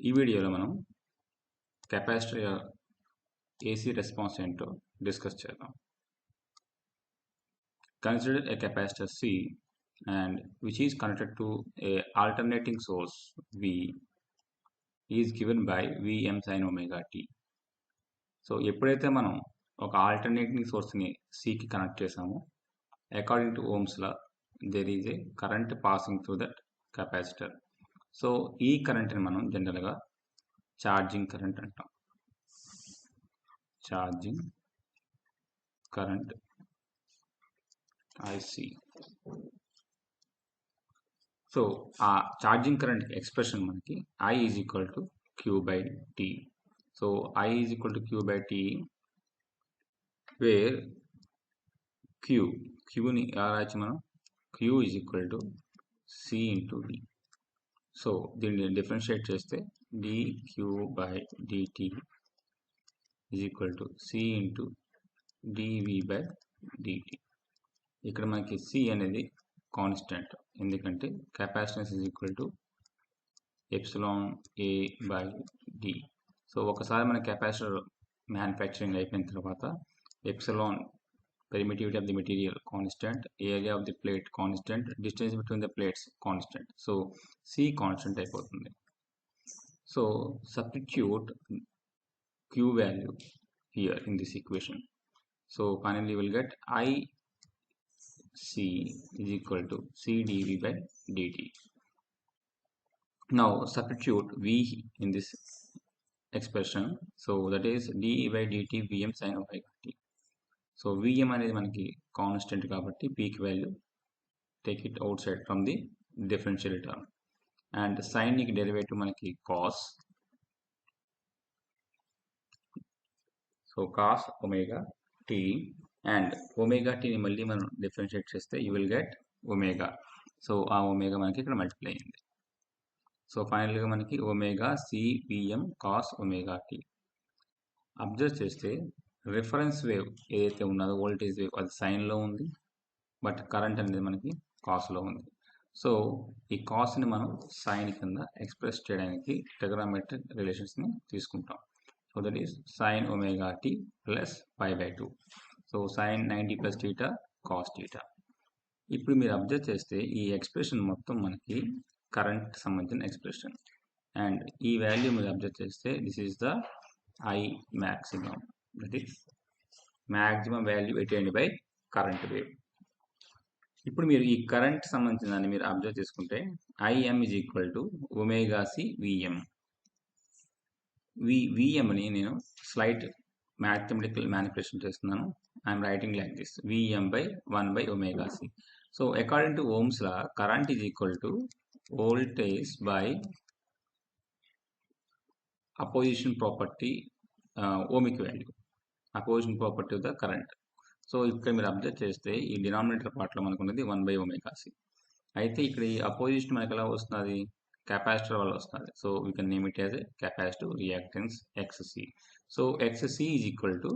ఈ వీడియోలో మనం కెపాసిటర్ AC రెస్పాన్స్ ఏంటో డిస్కస్ చేద్దాం. Consider a capacitor C and which is connected to a alternating source V is given by Vm sin omega t. So ఎప్పుడైతే మనం ఒక alternating సోర్స్ని సికి కనెక్ట్ చేసామో according to Ohm's law there is a current passing through that capacitor. So ఈ కరెంట్ని మనం జనరల్గా ఛార్జింగ్ కరెంట్ అంటాం. Charging current IC. సో ఆ ఛార్జింగ్ కరెంట్ ఎక్స్ప్రెషన్ మనకి I is equal to Q by T. So I is equal to Q by T where Qని ఎలా రాయచ్చు మనం? Q is equal to C into D. So దీన్ని differentiate చేస్తే dQ by dt is equal to C into dV by dt. ఇక్కడ మనకి C అనేది constant, ఎందుకంటే capacitance is equal to epsilon A by D. So ఒకసారి మన capacitor manufacturing అయిపోయిన తర్వాత epsilon permittivity of the material constant, area of the plate constant, distance between the plates constant. So C constant అయిపోతుంది. So substitute Q value here in this equation. So finally you will get IC is equal to C dV by dt. Now substitute V in this expression. So that is d by dt Vm sin omega t. So Vm అనేది మనకి constant కాబట్టి peak value take it outside from the differential term and sine కి derivative మనకి cos. So cos omega t and omega టీని మళ్ళీ మనం differentiate చేస్తే you will get omega. So ఆ ఒమేగా మనకి ఇక్కడ మల్టిప్లై అయింది. సో ఫైనల్గా మనకి omega CVm cos omega t. Observe చేస్తే రిఫరెన్స్ వేవ్ ఏదైతే ఉన్నదో వోల్టేజ్ వేవ్ అది సైన్లో ఉంది, బట్ కరెంట్ అనేది మనకి కాస్లో ఉంది. సో ఈ కాస్ని మనం సైన్ కింద ఎక్స్ప్రెస్ చేయడానికి ట్రిగనోమెట్రిక్ రిలేషన్స్ని తీసుకుంటాం. So that is sine omega t plus pi by 2. So sine 90 plus theta cos theta. ఇప్పుడు మీరు అబ్జర్వ్ చేస్తే ఈ ఎక్స్ప్రెషన్ మొత్తం మనకి కరెంట్ సంబంధించిన ఎక్స్ప్రెషన్ అండ్ ఈ వాల్యూ మీరు అబ్జర్వ్ చేస్తే this is the I maximum. That is maximum value attained by current wave. ఇప్పుడు మీరు ఈ కరెంట్ సంబంధించిన దాన్ని మీరు అబ్జర్వ్ చేసుకుంటే IM is equal to omega C Vm. Vmని నేను స్లైట్ మ్యాథమెటికల్ మ్యానిపులేషన్ చేస్తున్నాను. I'm writing like this Vm by 1 by omega C. So according to Ohm's law current is equal to voltage by opposition property ohmic value, opposition property of the current. So ఇక్కడ మీరు observe చేస్తే ఈ denominator పార్ట్లో మనకు ఉన్నది 1 by omega C. అయితే ఇక్కడ ఈ అపోజిషన్ మనకి ఎలా వస్తుంది? కెపాసిటర్ వల్ల వస్తుంది. So we can name it as a capacitive reactance XC. So XC is equal to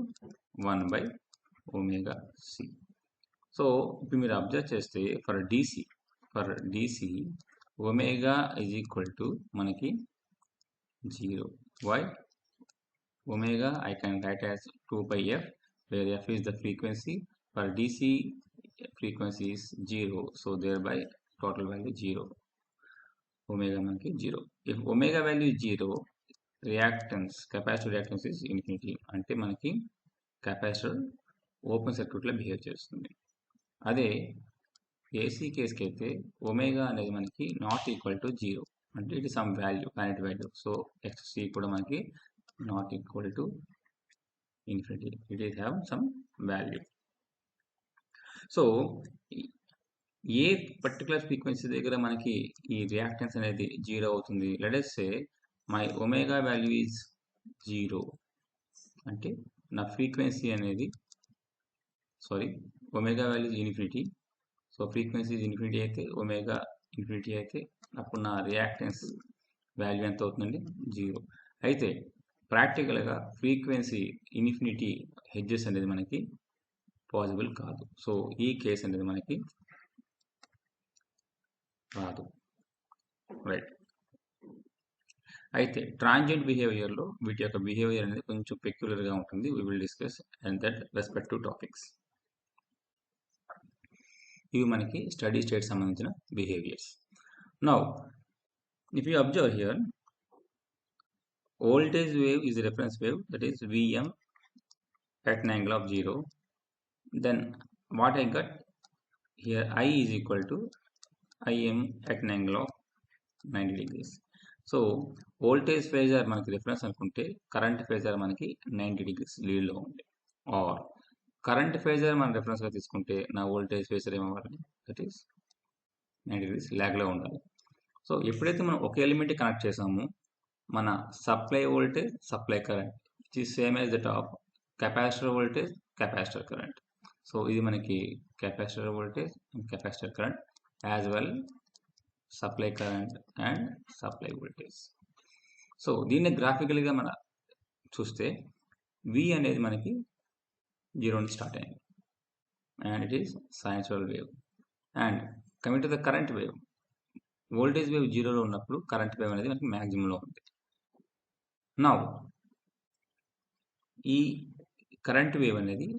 1 by omega C. So ఇప్పుడు మీరు అబ్జర్వ్ చేస్తే for DC omega is equal to మనకి 0. Why? Omega I can write as 2 pi f, where f is the frequency. For DC frequency is 0, so thereby total value 0. Omega manaki 0. If omega value is 0, reactance, capacitor reactance is infinity. Ante manaki capacitor open circuit la behave chestundi. Ade AC case ki aithe omega anedi manaki not equal to 0. అంటే it some value, finite value. So XC కూడా మనకి not equal to infinity, it is have some value. So A particular frequency దగ్గర మనకి ఈ reactance అనేది 0 అవుతుంది? Let us say my omega value is 0 అంటే నా ఫ్రీక్వెన్సీ అనేది omega value is infinity. So frequency is infinity అయితే ఒమేగా ఇన్ఫినిటీ అయితే అప్పుడు నా రియాక్టెన్స్ వాల్యూ ఎంత అవుతుందండి? 0. అయితే ప్రాక్టికల్గా ఫ్రీక్వెన్సీ ఇన్ఫినిటీ హెడ్జెస్ అనేది మనకి పాసిబుల్ కాదు. సో ఈ కేస్ అనేది మనకి రాదు, రైట్? అయితే ట్రాన్సియెంట్ బిహేవియర్లో వీటి యొక్క బిహేవియర్ అనేది కొంచెం పెక్యులర్గా ఉంటుంది. We will discuss and that respective topics. ఇవి మనకి స్టడీ స్టేట్ సంబంధించిన behaviours. Now if you observe here, voltage wave is a reference wave, that is Vm at an angle of 0. Then what I got here, I is equal to Im at an angle of 90 degrees. So voltage phasor మనకి reference అనుకుంటే current phasor మనకి 90 degrees లీడ్లో ఉంది. Are current phasor మన రిఫరెన్స్గా తీసుకుంటే నా voltage phasor ఏమవ్వాలి, that is 90 degrees ల్యాగ్లో ఉండాలి. సో ఎప్పుడైతే మనం ఒక ఎలిమెంట్ కనెక్ట్ చేసామో మన supply voltage, supply current which is same as that of capacitor voltage, capacitor current. So ఇది మనకి capacitor voltage and capacitor current as well supply current and supply voltage. So దీన్ని గ్రాఫికల్గా మనం చూస్తే V అనేది మనకి 0 నుంచి స్టార్ట్ అయింది and it is sinusoidal wave. And coming to the current wave, voltage wave 0లో ఉన్నప్పుడు కరెంట్ వేవ్ అనేది మనకి మ్యాక్సిమంలో ఉంది. నౌ ఈ కరెంట్ వేవ్ అనేది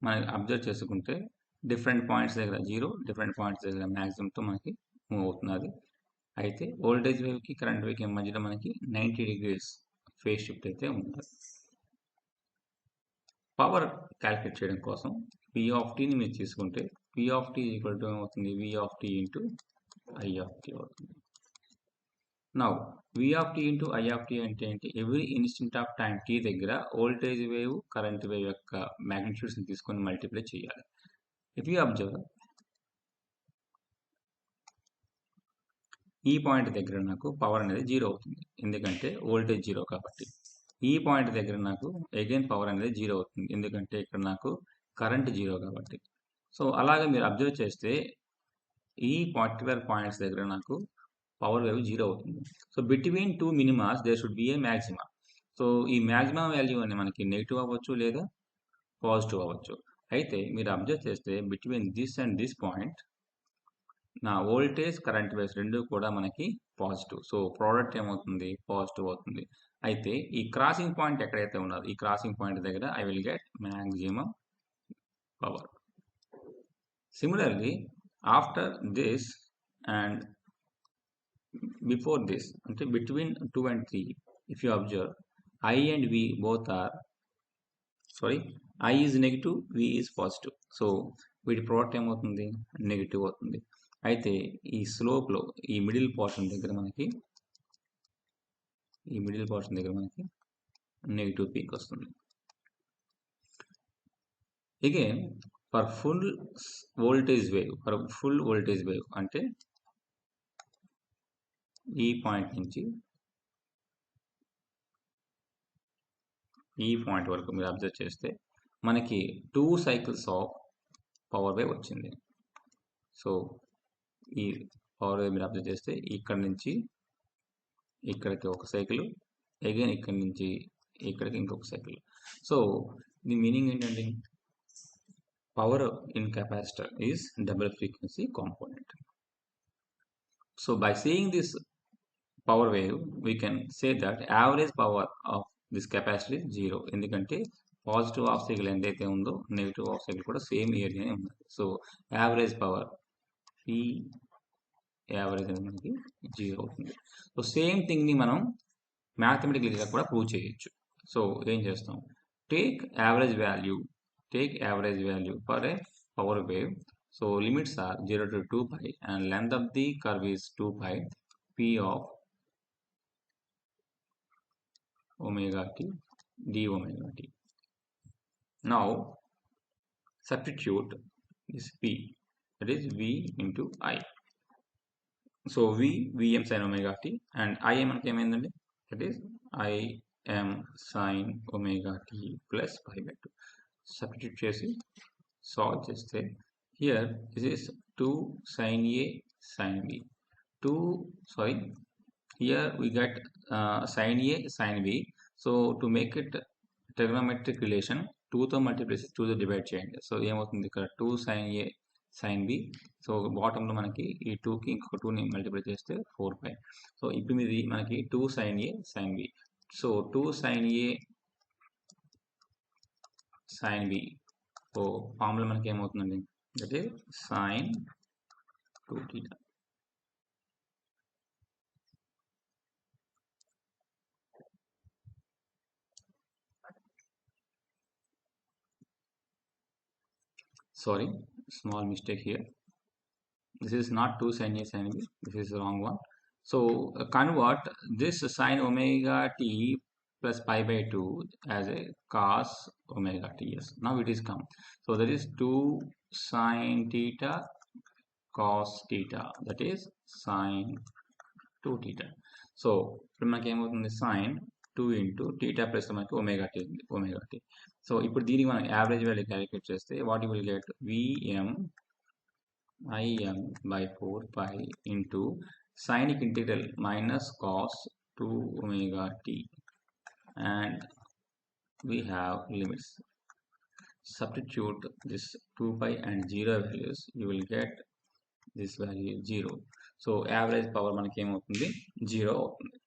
మనం అబ్జర్వ్ చేసుకుంటే డిఫరెంట్ పాయింట్స్ దగ్గర 0, డిఫరెంట్ పాయింట్స్ దగ్గర మ్యాక్సిమంతో మనకి మూవ్ అవుతున్నది. అయితే వోల్టేజ్ వేవ్కి కరెంట్ వేవ్కి మధ్యలో మనకి 90 degrees ఫేజ్ షిఫ్ట్ అయితే ఉంటుంది. పవర్ క్యాలిక్యులేట్ చేయడం కోసం P ఆఫ్ టీని మీరు తీసుకుంటే P of T equal to ఏమవుతుంది, V of T into I of T అవుతుంది. Now V of T into I of T అంటే ఏంటి, every instant of time T దగ్గర వోల్టేజ్ వేవ్ కరెంట్ వేవ్ యొక్క మ్యాగ్నిట్యూడ్స్ని తీసుకొని మల్టిప్లై చేయాలి. ఇఫ్ యూ అబ్జర్వ్, ఈ పాయింట్ దగ్గర నాకు పవర్ అనేది 0 అవుతుంది, ఎందుకంటే వోల్టేజ్ 0 కాబట్టి. ఈ పాయింట్ దగ్గర నాకు అగైన్ పవర్ అనేది 0 అవుతుంది, ఎందుకంటే ఇక్కడ నాకు కరెంట్ 0 కాబట్టి. సో అలాగే మీరు అబ్జర్వ్ చేస్తే ఈ పర్టికులర్ పాయింట్స్ దగ్గర నాకు పవర్ వేవ్ 0 అవుతుంది. So between two minimas there should be a maxima. So ఈ మ్యాక్సిమం వాల్యూ అని మనకి నెగిటివ్ అవ్వచ్చు లేదా పాజిటివ్ అవ్వచ్చు. అయితే మీరు అబ్జర్వ్ చేస్తే between this and this point నా వోల్టేజ్ కరెంట్ వేవ్స్ రెండు కూడా మనకి పాజిటివ్. సో ప్రోడక్ట్ ఏమవుతుంది, పాజిటివ్ అవుతుంది. అయితే ఈ క్రాసింగ్ పాయింట్ ఎక్కడైతే ఉన్నదో ఈ క్రాసింగ్ పాయింట్ దగ్గర I will get maximum power. Similarly after this and before this, అంటే between 2 and 3, if you observe I and V both are, sorry, I is negative, V is positive. So వీటి product ఏమవుతుంది, negative అవుతుంది. అయితే ఈ స్లోప్లో ఈ middle portion దగ్గర మనకి negative peak వస్తుంది. Again for full voltage wave అంటే ఈ పాయింట్ నుంచి ఈ పాయింట్ వరకు మీరు అబ్జర్వ్ చేస్తే మనకి 2 cycles ఆఫ్ పవర్ వేవ్ వచ్చింది. సో ఈ పవర్ వేవ్ మీరు అబ్జర్వ్ చేస్తే ఇక్కడ నుంచి ఇక్కడికి ఒక సైకిల్, అగైన్ ఇక్కడ నుంచి ఇక్కడికి ఇంకొక సైకిల్. సో ది మీనింగ్ ఏంటంటే power in capacitor is double frequency component. So by seeing this power wave we can say that average power of this capacity 0, ఎందుకంటే పాజిటివ్ హాఫ్ సైకిల్ ఎంతైతే ఉందో negative half cycle కూడా same ఏరియానే ఉంది. So average power ఈ average అనేది మనకి 0 అవుతుంది. So same థింగ్ని మనం మ్యాథమెటికల్గా కూడా ప్రూవ్ చేయొచ్చు. సో ఏం చేస్తాం, take average value for a power wave. So limits are 0 to 2 pi and length of the curve is 2 pi P of omega t d omega t. Now substitute this P, that is V into I. So Vm sin omega t and Im మనకి ఏమైందండి, that is Im sin omega t plus pi by 2. Substitute చేసి solve చేస్తే here this is 2 sin A sin B. Here we get sin A sin B. So to make it trigonometric relation, 2తో multiply చేసి 2తో divide చేయండి. So ఏమవుతుంది, ఇక్కడ 2 sin A sin b. సో బాటంలో మనకి ఈ 2కి ఇంకొక 2ని మల్టిప్లై చేస్తే 4 pi. సో ఇప్పుడు ఇది మనకి 2 sin a sin b. So 2 sin a sin b. So formula మనకి ఏమవుతుందండి, that is sin 2 theta. Sorry, small mistake here. This is not 2 sin a sin b. This is the wrong one. So convert this sin omega t plus pi by 2 as a cos omega t. Yes, now it is come. So that is 2 sin theta cos theta. That is sin 2 theta. So ఇప్పుడు మనకి ఏమవుతుంది, sin 2 into theta plus మనకి omega t ఉంది, omega t. So ఇప్పుడు దీనికి మనం average value calculate చేస్తే what you will get Vm Im by 4 pi into sinic integral minus cos 2 omega t, and we have limits. Substitute this 2 pi and 0 values, you will get this value 0. So average power మనకి ఏమవుతుంది, 0 అవుతుంది.